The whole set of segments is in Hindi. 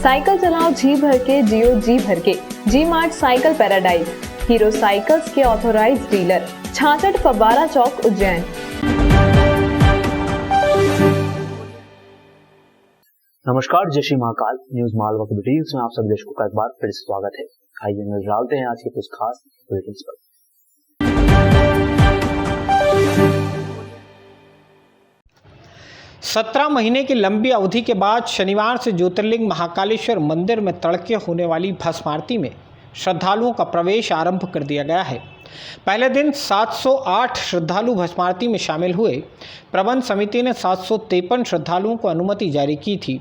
साइकिल चलाओ जी भर के, जियो जी भर के। G Mart Cycle Paradise, Hero Cycles के ऑथोराइज्ड डीलर, 66 फव्वारा चौक, उज्जैन। नमस्कार, जय श्री महाकाल। न्यूज मालवा के बुलेटिन में आप सभी दर्शकों का एक बार फिर से स्वागत है। आइए नजर डालते हैं आज के कुछ खास बुलेटिन पर। 17 महीने की लंबी अवधि के बाद शनिवार से ज्योतिर्लिंग महाकालेश्वर मंदिर में तड़के होने वाली भस्म आरती में श्रद्धालुओं का प्रवेश आरंभ कर दिया गया है। पहले दिन 708 श्रद्धालु भस्म आरती में शामिल हुए। प्रबंध समिति ने 753 श्रद्धालुओं को अनुमति जारी की थी।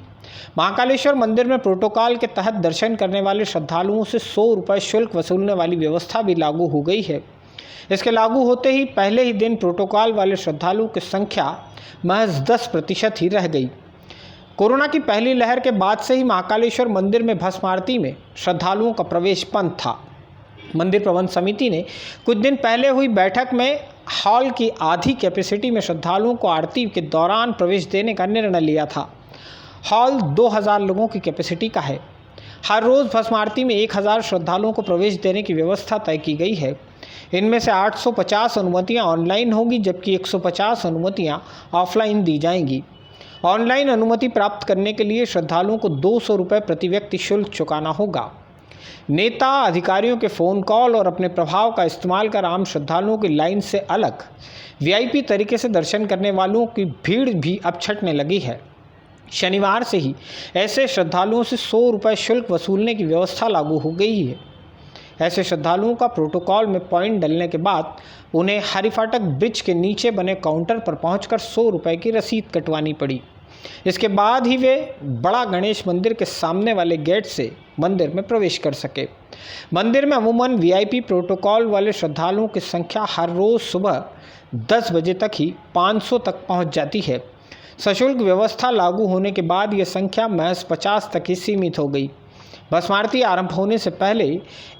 महाकालेश्वर मंदिर में प्रोटोकॉल के तहत दर्शन करने वाले श्रद्धालुओं से 100 रुपये शुल्क वसूलने वाली व्यवस्था भी लागू हो गई है। इसके लागू होते ही पहले ही दिन प्रोटोकॉल वाले श्रद्धालुओं की संख्या महज 10% ही रह गई। कोरोना की पहली लहर के बाद से ही महाकालेश्वर मंदिर में भस्म आरती में श्रद्धालुओं का प्रवेश बंद था। मंदिर प्रबंध समिति ने कुछ दिन पहले हुई बैठक में हॉल की आधी कैपेसिटी में श्रद्धालुओं को आरती के दौरान प्रवेश देने का निर्णय लिया था। हॉल 2000 लोगों की कैपेसिटी का है। हर रोज़ भस्म आरती में 1000 श्रद्धालुओं को प्रवेश देने की व्यवस्था तय की गई है। इनमें से 850 अनुमतियां ऑनलाइन होंगी, जबकि 150 अनुमतियां ऑफलाइन दी जाएंगी। ऑनलाइन अनुमति प्राप्त करने के लिए श्रद्धालुओं को 200 रुपये प्रति व्यक्ति शुल्क चुकाना होगा। नेता अधिकारियों के फ़ोन कॉल और अपने प्रभाव का इस्तेमाल कर आम श्रद्धालुओं की लाइन से अलग वीआईपी तरीके से दर्शन करने वालों की भीड़ भी अब छटने लगी है। शनिवार से ही ऐसे श्रद्धालुओं से 100 रुपये शुल्क वसूलने की व्यवस्था लागू हो गई है। ऐसे श्रद्धालुओं का प्रोटोकॉल में पॉइंट डलने के बाद उन्हें हरिफाटक ब्रिज के नीचे बने काउंटर पर पहुंचकर 100 रुपये की रसीद कटवानी पड़ी। इसके बाद ही वे बड़ा गणेश मंदिर के सामने वाले गेट से मंदिर में प्रवेश कर सके। मंदिर में अमूमन वीआईपी प्रोटोकॉल वाले श्रद्धालुओं की संख्या हर रोज़ सुबह 10 बजे तक ही 500 तक पहुंच जाती है। सशुल्क व्यवस्था लागू होने के बाद ये संख्या महज 50 तक ही सीमित हो गई। भस्म आरती आरंभ होने से पहले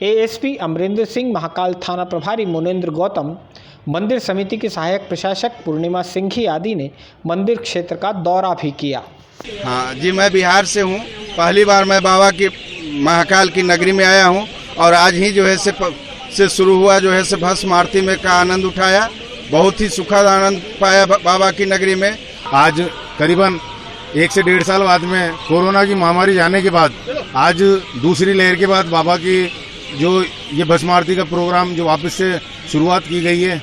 एएसपी अमरिंदर सिंह, महाकाल थाना प्रभारी मुनेंद्र गौतम, मंदिर समिति के सहायक प्रशासक पूर्णिमा सिंघी आदि ने मंदिर क्षेत्र का दौरा भी किया। हाँ जी, मैं बिहार से हूँ। पहली बार मैं बाबा की महाकाल की नगरी में आया हूँ और आज ही जो है से शुरू हुआ जो है से भस्म आरती में का आनंद उठाया। बहुत ही सुखद आनंद पाया बाबा की नगरी में। आज करीबन 1 से 1.5 साल बाद में कोरोना की महामारी जाने के बाद आज दूसरी लहर के बाद बाबा की जो ये भस्म आरती का प्रोग्राम जो वापस से शुरुआत की गई है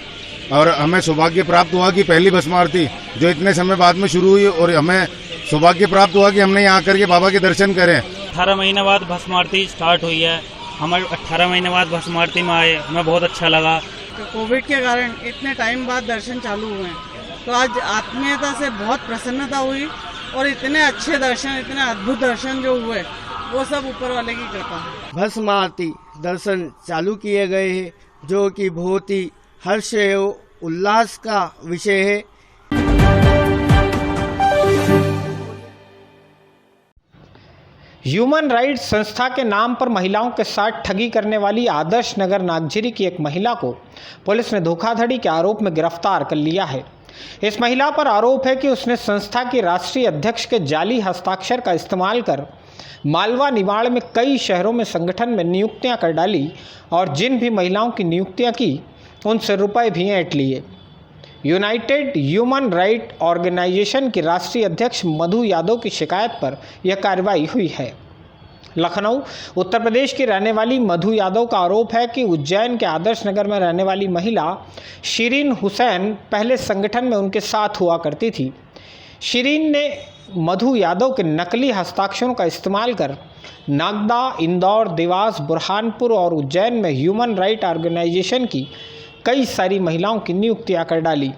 और हमें सौभाग्य प्राप्त हुआ कि पहली भस्म आरती जो इतने समय बाद में शुरू हुई और हमें सौभाग्य प्राप्त हुआ कि हमने यहाँ आकर के बाबा के दर्शन करें। 18 महीने बाद भस्म आरती स्टार्ट हुई है। हम 18 महीने बाद भस्म आरती में आए, हमें बहुत अच्छा लगा। कोविड के कारण इतने टाइम बाद दर्शन चालू हुए हैं, तो आज आत्मीयता से बहुत प्रसन्नता हुई और इतने अच्छे दर्शन, इतने अद्भुत दर्शन जो हुए वो सब ऊपर वाले की कृपा है। भस्म आरती दर्शन चालू किए गए हैं, जो कि बहुत ही हर्ष एवं उल्लास का विषय है। ह्यूमन राइट्स संस्था के नाम पर महिलाओं के साथ ठगी करने वाली आदर्श नगर नागझिरी की एक महिला को पुलिस ने धोखाधड़ी के आरोप में गिरफ्तार कर लिया है। इस महिला पर आरोप है कि उसने संस्था के राष्ट्रीय अध्यक्ष के जाली हस्ताक्षर का इस्तेमाल कर मालवा निमाड़ में कई शहरों में संगठन में नियुक्तियां कर डाली और जिन भी महिलाओं की नियुक्तियां की उनसे रुपए भी ऐंठ लिए। यूनाइटेड ह्यूमन राइट ऑर्गेनाइजेशन के राष्ट्रीय अध्यक्ष मधु यादव की शिकायत पर यह कार्रवाई हुई है। लखनऊ उत्तर प्रदेश की रहने वाली मधु यादव का आरोप है कि उज्जैन के आदर्श नगर में रहने वाली महिला शिरीन हुसैन पहले संगठन में उनके साथ हुआ करती थी। शिरीन ने मधु यादव के नकली हस्ताक्षरों का इस्तेमाल कर नागदा, इंदौर, देवास, बुरहानपुर और उज्जैन में ह्यूमन राइट ऑर्गेनाइजेशन की कई सारी महिलाओं की नियुक्तियां कर डाली।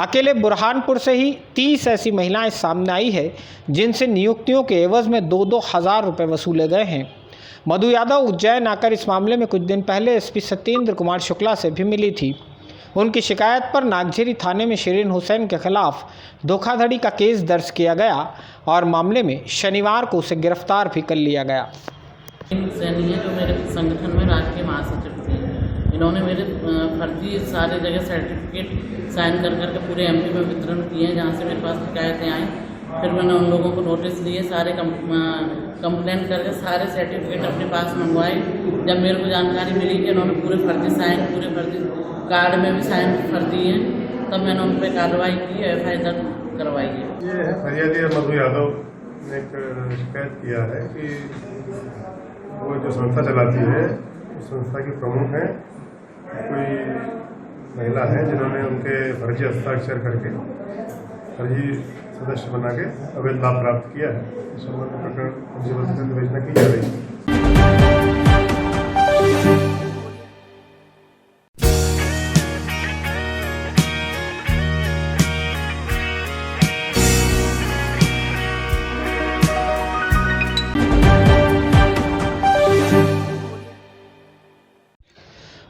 अकेले बुरहानपुर से ही 30 ऐसी महिलाएं सामने आई है जिनसे नियुक्तियों के एवज में 2-2 हज़ार रुपये वसूले गए हैं। मधु यादव उज्जैन आकर इस मामले में कुछ दिन पहले एसपी सत्येंद्र कुमार शुक्ला से भी मिली थी। उनकी शिकायत पर नागझिरी थाने में शिरीन हुसैन के खिलाफ धोखाधड़ी का केस दर्ज किया गया और मामले में शनिवार को उसे गिरफ्तार भी कर लिया गया। सैनी है जो मेरे संगठन में राष्ट्रीय महासचिव थे, इन्होंने मेरे फर्जी सारे जगह सर्टिफिकेट साइन कर करके पूरे एमपी में वितरण किए हैं, जहाँ से मेरे पास शिकायतें आई फिर मैंने उन लोगों को नोटिस दिए, सारे कंप्लेन करके सारे सर्टिफिकेट अपने पास मंगवाए। जब मेरे को जानकारी मिली कि उन्होंने पूरे फर्जी कार्ड में भी साइन फर्जी हैं, तब मैंने उन पर कार्रवाई की, FIR दर्ज करवाई है। ये फरियादी मधु यादव ने एक शिकायत किया है कि वो जो संस्था चलाती है उस संस्था की प्रमुख हैं कोई महिला है जिन्होंने उनके फर्जी हस्ताक्षर करके फर्जी सदस्य बना के अवैध लाभ प्राप्त किया है। इस संबंध में प्रकरण पंजीबद्ध कर विवेचना की जा रही है।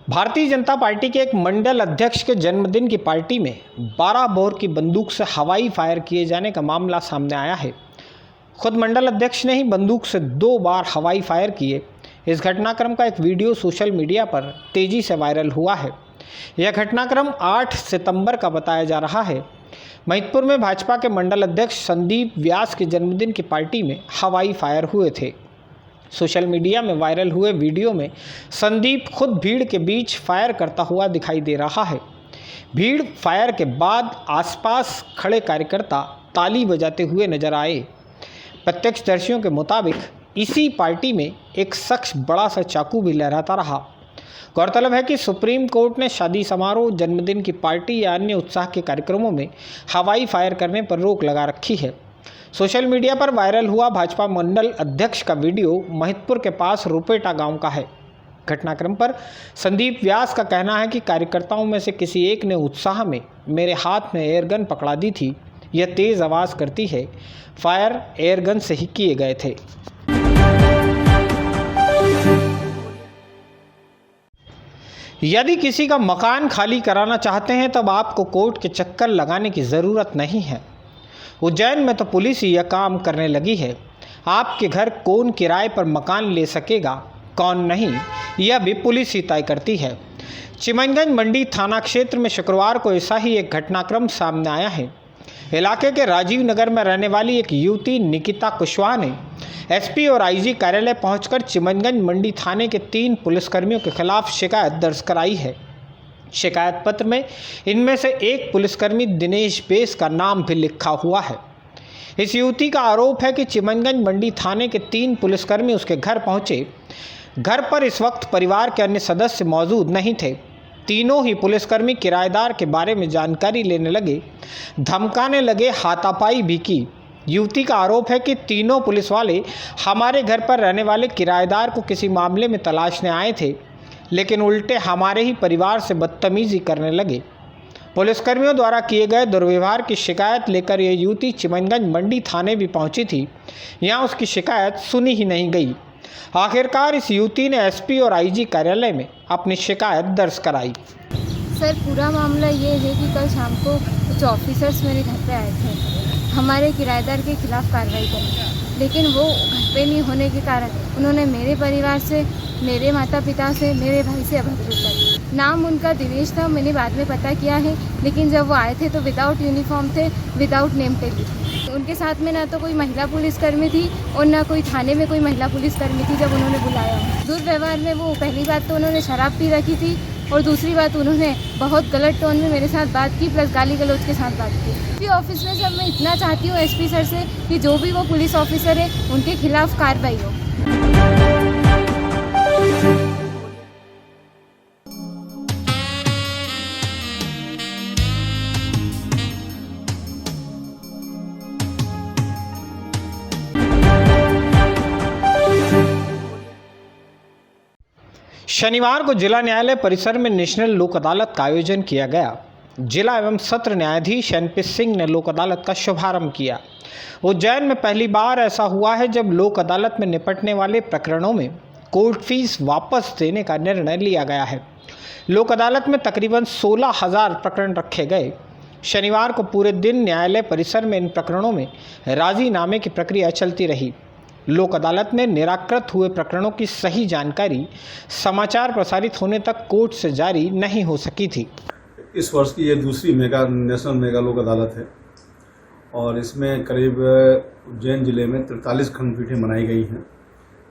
भारतीय जनता पार्टी के एक मंडल अध्यक्ष के जन्मदिन की पार्टी में 12 बोर की बंदूक से हवाई फायर किए जाने का मामला सामने आया है। खुद मंडल अध्यक्ष ने ही बंदूक से 2 बार हवाई फायर किए। इस घटनाक्रम का एक वीडियो सोशल मीडिया पर तेजी से वायरल हुआ है। यह घटनाक्रम 8 सितंबर का बताया जा रहा है। महिदपुर में भाजपा के मंडल अध्यक्ष संदीप व्यास के जन्मदिन की पार्टी में हवाई फायर हुए थे। सोशल मीडिया में वायरल हुए वीडियो में संदीप खुद भीड़ के बीच फायर करता हुआ दिखाई दे रहा है। भीड़ फायर के बाद आसपास खड़े कार्यकर्ता ताली बजाते हुए नजर आए। प्रत्यक्षदर्शियों के मुताबिक इसी पार्टी में एक शख्स बड़ा सा चाकू भी लहराता रहा। गौरतलब है कि सुप्रीम कोर्ट ने शादी समारोह, जन्मदिन की पार्टी या अन्य उत्साह के कार्यक्रमों में हवाई फायर करने पर रोक लगा रखी है। सोशल मीडिया पर वायरल हुआ भाजपा मंडल अध्यक्ष का वीडियो महिदपुर के पास रुपेटा गांव का है। घटनाक्रम पर संदीप व्यास का कहना है कि कार्यकर्ताओं में से किसी एक ने उत्साह में मेरे हाथ में एयरगन पकड़ा दी थी। यह तेज़ आवाज़ करती है। फायर एयरगन से ही किए गए थे। यदि किसी का मकान खाली कराना चाहते हैं तब आपको कोर्ट के चक्कर लगाने की ज़रूरत नहीं है। उज्जैन में तो पुलिस ही यह काम करने लगी है। आपके घर कौन किराए पर मकान ले सकेगा, कौन नहीं, यह भी पुलिस ही तय करती है। चिमनगंज मंडी थाना क्षेत्र में शुक्रवार को ऐसा ही एक घटनाक्रम सामने आया है। इलाके के राजीव नगर में रहने वाली एक युवती निकिता कुशवाहा ने SP और IG कार्यालय पहुंचकर चिमनगंज मंडी थाने के 3 पुलिसकर्मियों के खिलाफ शिकायत दर्ज कराई है। शिकायत पत्र में इनमें से एक पुलिसकर्मी दिनेश बेस का नाम भी लिखा हुआ है। इस युवती का आरोप है कि चिमनगंज मंडी थाने के 3 पुलिसकर्मी उसके घर पहुंचे। घर पर इस वक्त परिवार के अन्य सदस्य मौजूद नहीं थे। तीनों ही पुलिसकर्मी किराएदार के बारे में जानकारी लेने लगे, धमकाने लगे, हाथापाई भी की। युवती का आरोप है कि तीनों पुलिस वाले हमारे घर पर रहने वाले किराएदार को किसी मामले में तलाशने आए थे, लेकिन उल्टे हमारे ही परिवार से बदतमीजी करने लगे। पुलिसकर्मियों द्वारा किए गए दुर्व्यवहार की शिकायत लेकर यह युवती चिमनगंज मंडी थाने भी पहुंची थी। यहां उसकी शिकायत सुनी ही नहीं गई। आखिरकार इस युवती ने SP और IG कार्यालय में अपनी शिकायत दर्ज कराई। सर, पूरा मामला ये है कि कल शाम को कुछ ऑफिसर्स मेरे घर पे आए थे हमारे किराएदार के खिलाफ कार्रवाई करने, लेकिन वो घर पे नहीं होने के कारण उन्होंने मेरे परिवार से, मेरे माता पिता से, मेरे भाई से अभद्रता की। नाम उनका दिनेश था, मैंने बाद में पता किया है, लेकिन जब वो आए थे तो विदाउट यूनिफॉर्म थे, विदाउट नेम टैग थे। उनके साथ में ना तो कोई महिला पुलिसकर्मी थी और ना कोई थाने में कोई महिला पुलिसकर्मी थी। जब उन्होंने बुलाया दुर्व्यवहार में, वो पहली बात तो उन्होंने शराब पी रखी थी और दूसरी बात उन्होंने बहुत गलत टोन में मेरे साथ बात की, प्लस गाली गलौज के साथ बात की। ऑफिस में सब मैं इतना चाहती हूँ SP सर से कि जो भी वो पुलिस ऑफिसर है उनके खिलाफ कार्रवाई हो। शनिवार को जिला न्यायालय परिसर में नेशनल लोक अदालत का आयोजन किया गया। जिला एवं सत्र न्यायाधीश NP सिंह ने लोक अदालत का शुभारंभ किया। उज्जैन में पहली बार ऐसा हुआ है जब लोक अदालत में निपटने वाले प्रकरणों में कोर्ट फीस वापस देने का निर्णय लिया गया है। लोक अदालत में तकरीबन 16,000 प्रकरण रखे गए। शनिवार को पूरे दिन न्यायालय परिसर में इन प्रकरणों में राजीनामे की प्रक्रिया चलती रही। लोक अदालत में निराकृत हुए प्रकरणों की सही जानकारी समाचार प्रसारित होने तक कोर्ट से जारी नहीं हो सकी थी। इस वर्ष की ये दूसरी नेशनल मेगा लोक अदालत है और इसमें करीब उज्जैन जिले में 43 खंडपीठें बनाई गई हैं,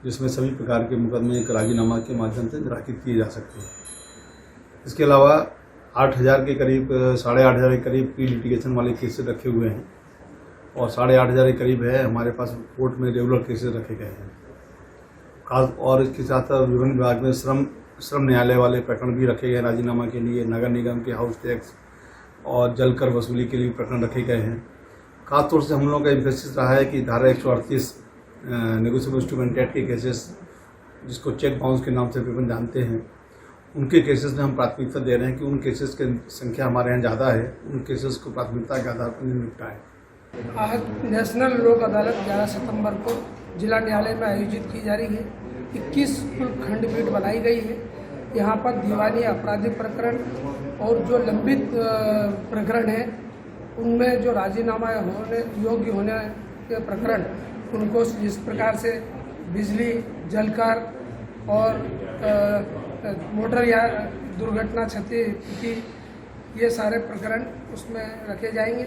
जिसमें सभी प्रकार के मुकदमे एक राजीनामा के माध्यम से निराकृत किए जा सकते हैं। इसके अलावा 8,000 के करीब 8,500 के करीब प्री लिटिगेशन वाले केसेस रखे हुए हैं और 8,500 के करीब है हमारे पास कोर्ट में रेगुलर केसेस रखे गए हैं। खास और इसके साथ विभिन्न विभाग में श्रम न्यायालय वाले प्रकरण भी रखे गए राजीनामा के लिए, नगर निगम के हाउस टैक्स और जल कर वसूली के लिए प्रकरण रखे गए हैं। खासतौर से हम लोगों का एम्फेसिस रहा है कि धारा 138 नेगोशिएबल इंस्ट्रूमेंट एक्ट के केसेस, जिसको चेक बाउंस के नाम से अपन जानते हैं, उनके केसेस में हम प्राथमिकता दे रहे हैं कि उन केसेस की संख्या हमारे यहाँ ज़्यादा है, उन केसेस को प्राथमिकता के आधार पर निपटाएं। आज नेशनल लोक अदालत 11 सितंबर को जिला न्यायालय में आयोजित की जा रही है। 21 कुल खंडपीठ बनाई गई है। यहाँ पर दीवानी आपराधिक प्रकरण और जो लंबित प्रकरण है, उनमें जो राजीनामा होने योग्य होने के प्रकरण, उनको जिस प्रकार से बिजली, जलकर और मोटर या दुर्घटना क्षति की, ये सारे प्रकरण उसमें रखे जाएंगे।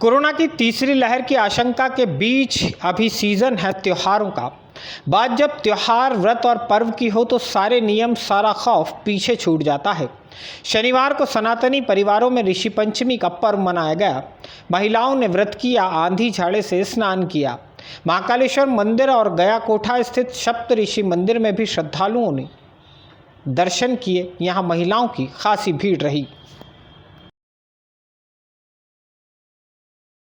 कोरोना की तीसरी लहर की आशंका के बीच अभी सीजन है त्योहारों का। बात जब त्योहार, व्रत और पर्व की हो तो सारे नियम, सारा खौफ पीछे छूट जाता है। शनिवार को सनातनी परिवारों में ऋषि पंचमी का पर्व मनाया गया। महिलाओं ने व्रत किया, आंधी झाड़े से स्नान किया। महाकालेश्वर मंदिर और गया कोठा स्थित सप्त ऋषि मंदिर में भी श्रद्धालुओं ने दर्शन किए। यहाँ महिलाओं की खासी भीड़ रही।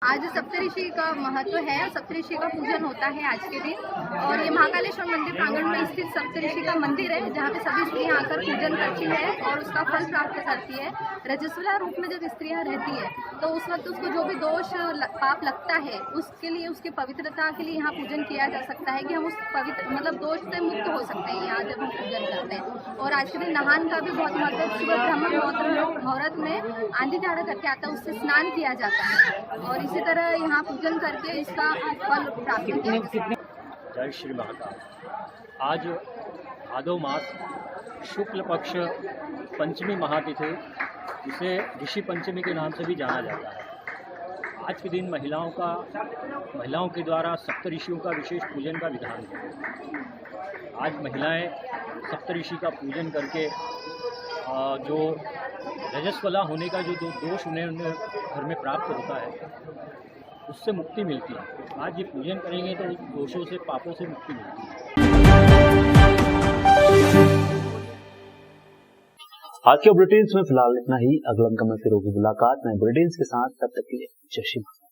आज सप्तऋषि का महत्व है, सप्तऋषि का पूजन होता है आज के दिन। और ये महाकालेश्वर मंदिर प्रांगण में स्थित सप्तऋषि का मंदिर है, जहाँ पे सभी स्त्रियाँ आकर पूजन करती है और उसका फल प्राप्त करती है। रजस्वला रूप में जब स्त्रियाँ रहती है तो उस वक्त उसको जो भी दोष पाप लगता है, उसके लिए, उसकी पवित्रता के लिए यहाँ पूजन किया जा सकता है कि हम उस पवित्र मतलब दोष से मुक्त हो सकते हैं यहाँ जब हम पूजन करते हैं। और आज के दिन नहान का भी बहुत महत्व है। सुबह ब्रह्म मुहूर्त में आंधी झाड़ा करके आता है, उससे स्नान किया जाता है और इसी तरह यहाँ पूजन करके इसका फल प्राप्त किया जाता है। जय श्री महाकाल। आज भादव मास शुक्ल पक्ष पंचमी महातिथि, जिसे ऋषि पंचमी के नाम से भी जाना जाता है। आज के दिन महिलाओं के द्वारा सप्तऋषियों का विशेष पूजन का विधान है। आज महिलाएं सप्तऋषि का पूजन करके जो रजस्वला होने का जो दोष उन्हें घर में प्राप्त होता है, उससे मुक्ति मिलती है। आज ये पूजन करेंगे तो दोषों से, पापों से मुक्ति मिलती है। आज के बुलेटिन में फिलहाल इतना ही। अगला अंक में फिर होगी मुलाकात नए बुलेटिन के साथ। तब तक के लिए जय श्री राम।